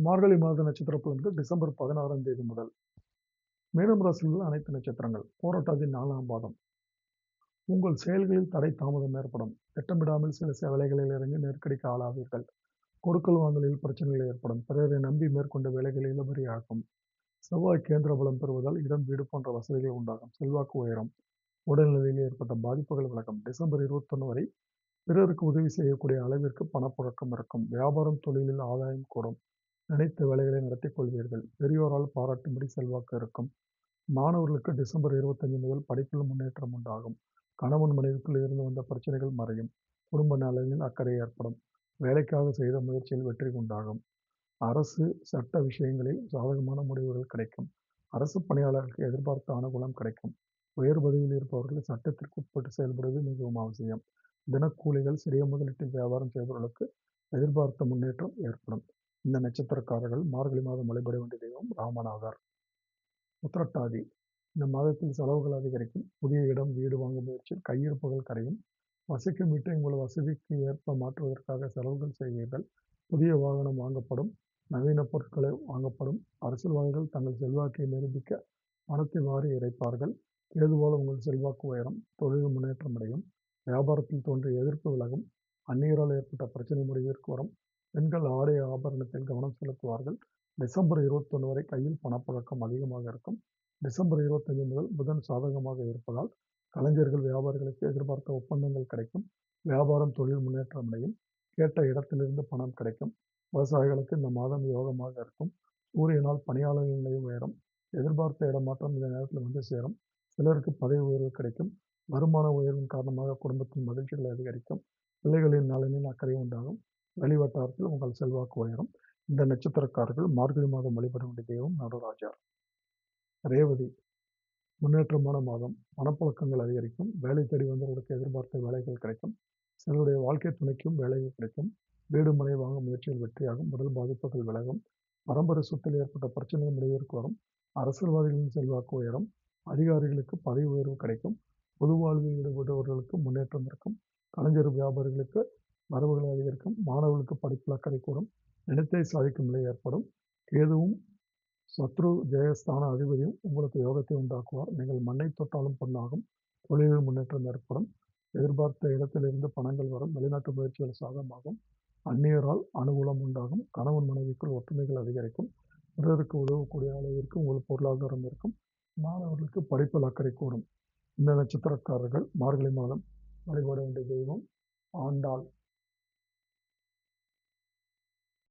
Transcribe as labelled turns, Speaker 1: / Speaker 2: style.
Speaker 1: மார்கழி மாத நட்சத்திர பலன்கள் டிசம்பர் 16ஆம் தேதி முதல். மீனம் ராசியில் உள்ள அனைத்து நட்சத்திரங்கள். போராட்டாதியின் 4ஆம் பாதம். உங்கள் செயல்களில் தடை தாமதம் ஏற்படும். திட்டமிடாமல் சில வேலைகளில் இறங்கி நெருக்கடிக்கு ஆளாவீர்கள். கொடுக்கல் வாங்கலில் பிரச்சனைகள் ஏற்படும். பிறரை நம்பி மேற்கொண்ட வேலைகள் இழுபறியாகும். செவ்வாய் கேந்திர பலம் பெறுவதால் இடம், வீடு போன்ற வசதிகள் உண்டாகும். செல்வாக்கு உயரும். உடல்நிலையில் ஏற்பட்ட பாதிப்புகள் விலகும். டிசம்பர் 21 வரை பிறருக்கு உதவி செய்யக்கூடிய அளவிற்கு பணப்புழக்கம் இருக்கும். வியாபாரம், தொழிலில் ஆதாயம் கூடும். நினைத்த வேலைகளை நடத்திக் கொள்வீர்கள். பெரியோரால் பாராட்டும்படி செல்வாக்கு இருக்கும். மாணவர்களுக்கு டிசம்பர் 25 முதல் படிப்பில் முன்னேற்றம் உண்டாகும். கணவன் மனைவிக்குள் இருந்து வந்த பிரச்சனைகள் மறையும். குடும்ப நலனில் அக்கறை ஏற்படும். வேலைக்காக செய்த முயற்சியில் வெற்றி உண்டாகும். அரசு, சட்ட விஷயங்களில் சாதகமான முடிவுகள் கிடைக்கும். அரசு பணியாளர்களுக்கு எதிர்பார்த்த அனுகூலம் கிடைக்கும். உயர் பதவியில் இருப்பவர்கள் சட்டத்திற்கு உட்பட்டு செயல்படுவது மிகவும் அவசியம். தினக்கூலிகள், சிறிய முதலீட்டில் வியாபாரம் செய்பவர்களுக்கு எதிர்பார்த்த முன்னேற்றம் ஏற்படும். இந்த நட்சத்திரக்காரர்கள் மார்கழி மாதம் வழிபட வேண்டிய தெய்வம் ராமநாதர். உத்திரட்டாதி. இந்த மாதத்தில் செலவுகள் அதிகரிக்கும். புதிய இடம், வீடு வாங்கும் முயற்சியில் கையிருப்புகள் கரையும். வசிக்கும் வீட்டை உங்கள் வசதிக்கு ஏற்ப மாற்றுவதற்காக செலவுகள் செய்வீர்கள். புதிய வாகனம் வாங்கப்படும். நவீன பொருட்களை வாங்கப்படும். அரசியல்வாதிகள் தங்கள் செல்வாக்கை நிரூபிக்க பணத்தை வாரி இறைப்பார்கள். கேதுவால் உங்கள் செல்வாக்கு உயரும். தொழில் முன்னேற்றம் அடையும். வியாபாரத்தில் தோன்றிய எதிர்ப்பு விலகும். அந்நியரால் ஏற்பட்ட பிரச்சனை முடிவிற்கு வரும். பெண்கள் ஆடை ஆபரணத்தில் கவனம் செலுத்துவார்கள். டிசம்பர் 21 வரை கையில் பணப்புழக்கம் அதிகமாக இருக்கும். டிசம்பர் 25 முதல் புதன் சாதகமாக இருப்பதால் கலைஞர்கள், வியாபாரிகளுக்கு எதிர்பார்த்த ஒப்பந்தங்கள் கிடைக்கும். வியாபாரம், தொழில் முன்னேற்றம் அடையும். கேட்ட இடத்திலிருந்து பணம் கிடைக்கும். விவசாயிகளுக்கு இந்த மாதம் யோகமாக இருக்கும். சூரியனால் பணியாளர்கள் நிலை உயரும். எதிர்பார்த்த இடமாற்றம் இந்த நேரத்தில் வந்து சேரும். சிலருக்கு பதவி உயர்வு கிடைக்கும். வருமான உயர்வின் காரணமாக குடும்பத்தின் மகிழ்ச்சிகள் அதிகரிக்கும். பிள்ளைகளின் நலனில் அக்கறை உண்டாகும். வெளிவட்டாரத்தில் உங்கள் செல்வாக்கு உயரும். இந்த நட்சத்திரக்காரர்கள் மார்கழி மாதம் வழிபட வேண்டிய தெய்வம் நடராஜர். ரேவதி. முன்னேற்றமான மாதம். பணப்புழக்கங்கள் அதிகரிக்கும். வேலை தேடி வந்தவர்களுக்கு எதிர்பார்த்த வேலைகள் கிடைக்கும். சிலருடைய வாழ்க்கை துணைக்கும் வேலைகள் கிடைக்கும். வீடு, மனை வாங்கும் முயற்சியில் வெற்றியாகும். உடல் பாதிப்புகள் விலகும். பரம்பரை சொத்தில் ஏற்பட்ட பிரச்சனைகள் முடிவிற்கு வரும். அரசியல்வாதிகளின் செல்வாக்கு உயரும். அதிகாரிகளுக்கு பதவி உயர்வு கிடைக்கும். பொது வாழ்வில் ஈடுபடுபவர்களுக்கு முன்னேற்றம் இருக்கும். கலைஞர், வியாபாரிகளுக்கு வரவுகள் அதிகரிக்கும். மாணவர்களுக்கு படிப்பில் அக்கறை கூடும். நினைத்தை சாதிக்கும் நிலை ஏற்படும். கேதுவும் சத்ரு ஜெயஸ்தான அதிபதியும் உங்களுக்கு யோகத்தை உண்டாக்குவார். நீங்கள் மண்ணை தொட்டாலும் பொன்னாகும். தொழிலில் முன்னேற்றம் ஏற்படும். எதிர்பார்த்த இடத்திலிருந்து பணங்கள் வரும். வெளிநாட்டு முயற்சிகள் சாதகமாகும். அந்நியரால் அனுகூலம் உண்டாகும். கணவன் மனைவிக்குள் ஒற்றுமைகள் அதிகரிக்கும். பிறருக்கு உதவக்கூடிய அளவிற்கு உங்கள் பொருளாதாரம் இருக்கும். மாணவர்களுக்கு படிப்பில் அக்கறை கூடும். இந்த நட்சத்திரக்காரர்கள் மார்கழி மாதம் வழிபட வேண்டிய தெய்வம் ஆண்டாள்.